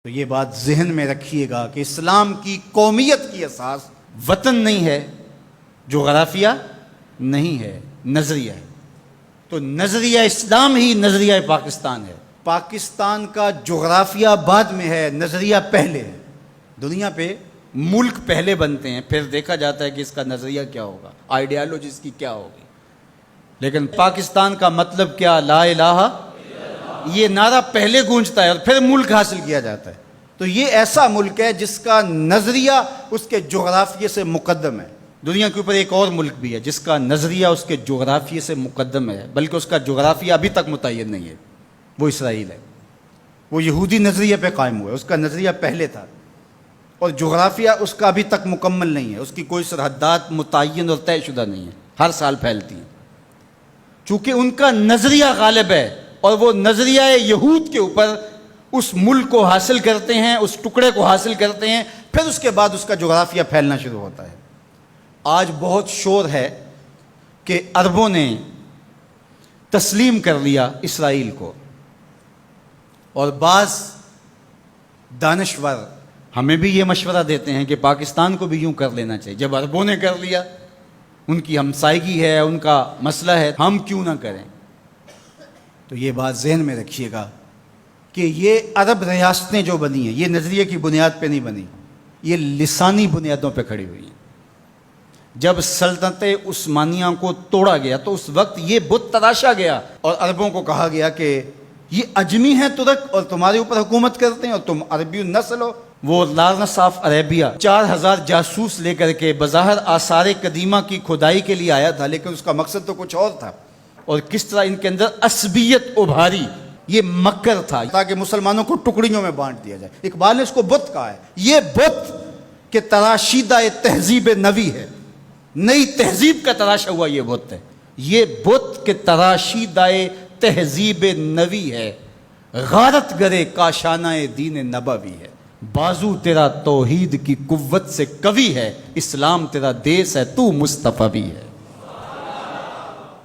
تو یہ بات ذہن میں رکھیے گا کہ اسلام کی قومیت کی اساس وطن نہیں ہے، جغرافیہ نہیں ہے، نظریہ ہے۔ تو نظریہ اسلام ہی نظریہ پاکستان ہے۔ پاکستان کا جغرافیہ بعد میں ہے، نظریہ پہلے ہے۔ دنیا پہ ملک پہلے بنتے ہیں، پھر دیکھا جاتا ہے کہ اس کا نظریہ کیا ہوگا، آئیڈیالوجی اس کی کیا ہوگی۔ لیکن پاکستان کا مطلب کیا؟ لا الہ، یہ نعرہ پہلے گونجتا ہے اور پھر ملک حاصل کیا جاتا ہے۔ تو یہ ایسا ملک ہے جس کا نظریہ اس کے جغرافیے سے مقدم ہے۔ دنیا کے اوپر ایک اور ملک بھی ہے جس کا نظریہ اس کے جغرافیے سے مقدم ہے، بلکہ اس کا جغرافیہ ابھی تک متعین نہیں ہے، وہ اسرائیل ہے۔ وہ یہودی نظریے پہ قائم ہوا ہے، اس کا نظریہ پہلے تھا اور جغرافیہ اس کا ابھی تک مکمل نہیں ہے، اس کی کوئی سرحدات متعین اور طے شدہ نہیں ہے، ہر سال پھیلتی ہیں۔ چونکہ ان کا نظریہ غالب ہے اور وہ نظریہ یہود کے اوپر اس ملک کو حاصل کرتے ہیں، اس ٹکڑے کو حاصل کرتے ہیں، پھر اس کے بعد اس کا جغرافیہ پھیلنا شروع ہوتا ہے۔ آج بہت شور ہے کہ عربوں نے تسلیم کر لیا اسرائیل کو، اور بعض دانشور ہمیں بھی یہ مشورہ دیتے ہیں کہ پاکستان کو بھی یوں کر لینا چاہیے۔ جب عربوں نے کر لیا، ان کی ہمسائیگی ہے، ان کا مسئلہ ہے، ہم کیوں نہ کریں؟ تو یہ بات ذہن میں رکھیے گا کہ یہ عرب ریاستیں جو بنی ہیں، یہ نظریے کی بنیاد پہ نہیں بنی، یہ لسانی بنیادوں پہ کھڑی ہوئی ہیں۔ جب سلطنت عثمانیہ کو توڑا گیا تو اس وقت یہ بت تراشا گیا اور عربوں کو کہا گیا کہ یہ اجمی ہیں ترک اور تمہارے اوپر حکومت کرتے ہیں اور تم عربی النسل ہو۔ وہ لارنس آف عربیہ 4000 جاسوس لے کر کے بظاہر آثار قدیمہ کی کھدائی کے لیے آیا تھا، لیکن اس کا مقصد تو کچھ اور تھا، اور کس طرح ان کے اندر عصبیت ابھاری، یہ مکر تھا تاکہ مسلمانوں کو ٹکڑیوں میں بانٹ دیا جائے۔ اقبال نے اس کو بت کہا ہے۔ یہ بت کے تراشیدہ تہذیب نوی ہے، نئی تہذیب کا تراشا ہوا یہ بت ہے۔ یہ بت کے تراشیدہ تہذیب نوی ہے، غارت گرے کاشانہ دین نبوی ہے۔ بازو تیرا توحید کی قوت سے قوی ہے، اسلام تیرا دیس ہے، تو مصطفی ہے۔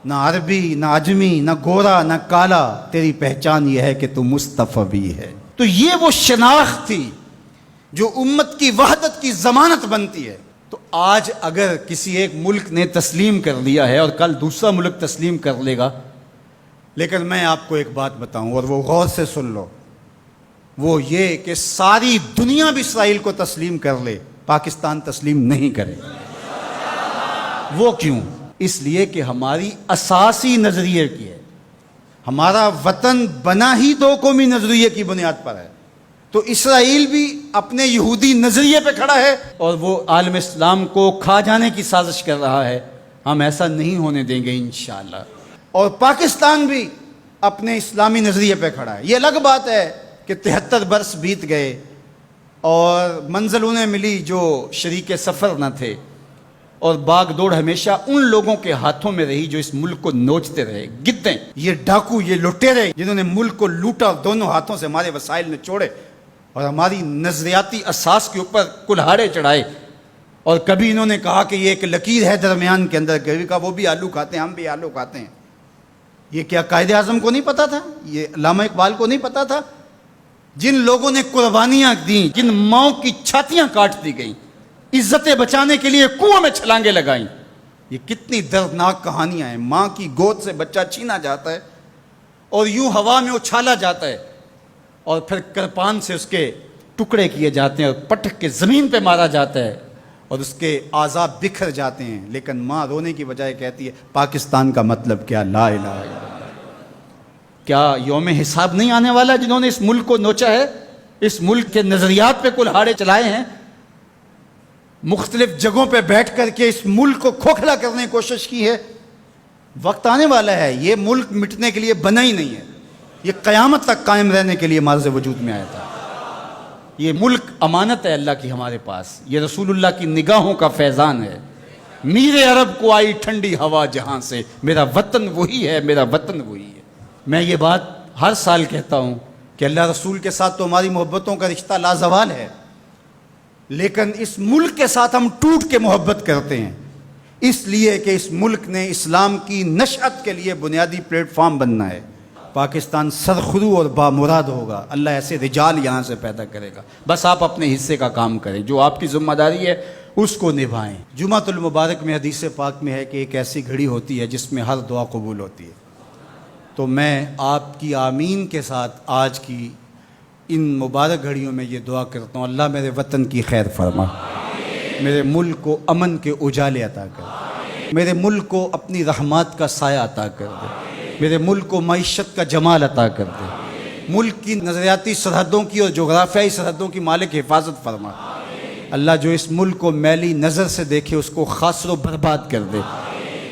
نہ عربی، نہ عجمی، نہ گورا، نہ کالا، تیری پہچان یہ ہے کہ تو مصطفی ہے۔ تو یہ وہ شناخت تھی جو امت کی وحدت کی ضمانت بنتی ہے۔ تو آج اگر کسی ایک ملک نے تسلیم کر لیا ہے اور کل دوسرا ملک تسلیم کر لے گا، لیکن میں آپ کو ایک بات بتاؤں اور وہ غور سے سن لو، وہ یہ کہ ساری دنیا بھی اسرائیل کو تسلیم کر لے، پاکستان تسلیم نہیں کرے۔ وہ کیوں؟ اس لیے کہ ہماری اساسی نظریے کی ہے، ہمارا وطن بنا ہی دو قومی نظریے کی بنیاد پر ہے۔ تو اسرائیل بھی اپنے یہودی نظریے پہ کھڑا ہے اور وہ عالم اسلام کو کھا جانے کی سازش کر رہا ہے۔ ہم ایسا نہیں ہونے دیں گے انشاءاللہ۔ اور پاکستان بھی اپنے اسلامی نظریے پہ کھڑا ہے۔ یہ الگ بات ہے کہ 73 برس بیت گئے اور منزل انہیں ملی جو شریک سفر نہ تھے، اور باغ دوڑ ہمیشہ ان لوگوں کے ہاتھوں میں رہی جو اس ملک کو نوچتے رہے۔ گدیں، یہ ڈاکو، یہ لٹیرے جنہوں نے ملک کو لوٹا، دونوں ہاتھوں سے ہمارے وسائل نے چھوڑے اور ہماری نظریاتی اساس کے اوپر کلہاڑے چڑھائے۔ اور کبھی انہوں نے کہا کہ یہ ایک لکیر ہے درمیان کے اندر، کبھی کہا وہ بھی آلو کھاتے ہیں، ہم بھی آلو کھاتے ہیں۔ یہ کیا قائد اعظم کو نہیں پتا تھا؟ یہ علامہ اقبال کو نہیں پتا تھا؟ جن لوگوں نے قربانیاں دیں، جن ماؤں کی چھاتیاں کاٹ دی گئیں، عزتیں بچانے کے لیے کنویں میں چھلانگیں لگائیں، یہ کتنی دردناک کہانیاں ہیں۔ ماں کی گود سے بچہ چھینا جاتا ہے اور یوں ہوا میں اچھالا جاتا ہے اور پھر کرپان سے اس کے ٹکڑے کیے جاتے ہیں اور پٹک کے زمین پہ مارا جاتا ہے اور اس کے اعضاء بکھر جاتے ہیں، لیکن ماں رونے کی بجائے کہتی ہے پاکستان کا مطلب کیا؟ لا الہ الا اللہ۔ کیا یوم حساب نہیں آنے والا جنہوں نے اس ملک کو نوچا ہے، اس ملک کے نظریات پہ کلہاڑے چلائے ہیں، مختلف جگہوں پہ بیٹھ کر کے اس ملک کو کھوکھلا کرنے کی کوشش کی ہے؟ وقت آنے والا ہے، یہ ملک مٹنے کے لیے بنا ہی نہیں ہے، یہ قیامت تک قائم رہنے کے لیے مارز وجود میں آیا تھا۔ یہ ملک امانت ہے اللہ کی ہمارے پاس، یہ رسول اللہ کی نگاہوں کا فیضان ہے۔ میرے عرب کو آئی ٹھنڈی ہوا جہاں سے، میرا وطن وہی ہے، میرا وطن وہی ہے۔ میں یہ بات ہر سال کہتا ہوں کہ اللہ رسول کے ساتھ تو ہماری محبتوں کا رشتہ لازوال ہے، لیکن اس ملک کے ساتھ ہم ٹوٹ کے محبت کرتے ہیں، اس لیے کہ اس ملک نے اسلام کی نشأت کے لیے بنیادی پلیٹ فارم بننا ہے۔ پاکستان سرخرو اور بامراد ہوگا، اللہ ایسے رجال یہاں سے پیدا کرے گا۔ بس آپ اپنے حصے کا کام کریں، جو آپ کی ذمہ داری ہے اس کو نبھائیں۔ جمعۃ المبارک میں حدیث پاک میں ہے کہ ایک ایسی گھڑی ہوتی ہے جس میں ہر دعا قبول ہوتی ہے۔ تو میں آپ کی آمین کے ساتھ آج کی ان مبارک گھڑیوں میں یہ دعا کرتا ہوں، اللہ میرے وطن کی خیر فرما، میرے ملک کو امن کے اجالے عطا کر دے، میرے ملک کو اپنی رحمات کا سایہ عطا کر دے، میرے ملک کو معیشت کا جمال عطا کر دے، ملک کی نظریاتی سرحدوں کی اور جغرافیائی سرحدوں کی مالک حفاظت فرما۔ اللہ جو اس ملک کو میلی نظر سے دیکھے اس کو خاصر و برباد کر دے۔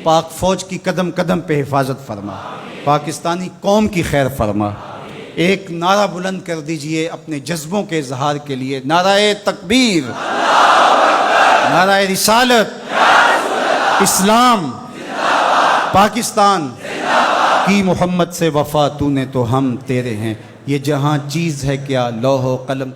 پاک فوج کی قدم قدم پہ حفاظت فرما، پاکستانی قوم کی خیر فرما۔ ایک نعرہ بلند کر دیجئے اپنے جذبوں کے اظہار کے لیے، نعرہ تکبیر، نعرہ رسالت، اسلام، پاکستان کی محمد سے وفا، تو نے تو ہم تیرے ہیں، یہ جہاں چیز ہے کیا لوح و قلم